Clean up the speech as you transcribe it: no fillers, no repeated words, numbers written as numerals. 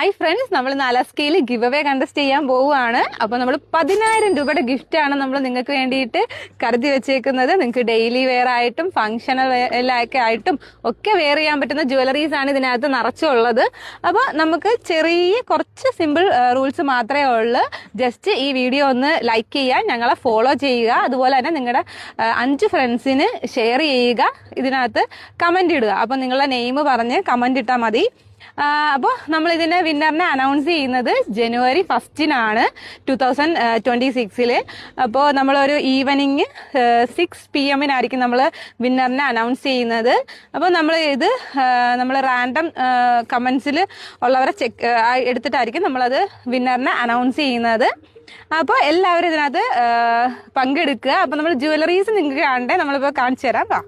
Hi friends, നമ്മൾ അലസ്കയിൽ give away contest ചെയ്യാൻ പോവുകയാണ്. അപ്പോൾ നമ്മൾ 10,000 രൂപയുടെ ഗിഫ്റ്റാണ് നമ്മൾ നിങ്ങൾക്ക് വേണ്ടിയിട്ട് കരുതി വെച്ചേക്കുന്നത്. നിങ്ങൾക്ക് ഡെയിലി വെയർ ആയിട്ടും ഫങ്ഷണൽ വെയറിലൊക്കെ ആയിട്ടും ഒക്കെ വെയർ ചെയ്യാൻ പറ്റുന്ന ജ്വല്ലറീസ് ആണ് ഇതിനകത്ത് നിറച്ചുള്ളത്. അപ്പോൾ നമുക്ക് ചെറിയ കുറച്ച് സിമ്പിൾ റൂൾസ് മാത്രമേ ഉള്ളൂ. ജസ്റ്റ് ഈ വീഡിയോ ഒന്ന് ലൈക്ക് ചെയ്യുക, ഞങ്ങളെ ഫോളോ ചെയ്യുക, അതുപോലെ തന്നെ നിങ്ങളുടെ 5 ഫ്രണ്ട്സിന് ഷെയർ ചെയ്യുക, ഇതിനകത്ത് കമൻറ്റ് ഇടുക. അപ്പോൾ നിങ്ങളുടെ നെയിം പറഞ്ഞ് കമൻറ്റ് ഇട്ടാൽ മതി. അപ്പോൾ നമ്മൾ ഇതിന്റെ വിന്നറിനെ അനൗൺസ് ചെയ്യുന്നത് ജനുവരി 1 2026. അപ്പോൾ നമ്മളൊരു ഈവനിങ് 6 PM നമ്മൾ വിന്നറിനെ അനൗൺസ് ചെയ്യുന്നത്. അപ്പോൾ നമ്മൾ റാൻഡം കമൻസിൽ ഉള്ളവരെ എടുത്തിട്ടായിരിക്കും നമ്മളത് വിന്നറിനെ അനൗൺസ് ചെയ്യുന്നത്. അപ്പോൾ എല്ലാവരും ഇതിനകത്ത് പങ്കെടുക്കുക. അപ്പോൾ നമ്മൾ ജ്വല്ലറീസ് നിങ്ങൾക്ക് കാണണ്ടേ, നമ്മളിപ്പോൾ കാണിച്ചു തരാം.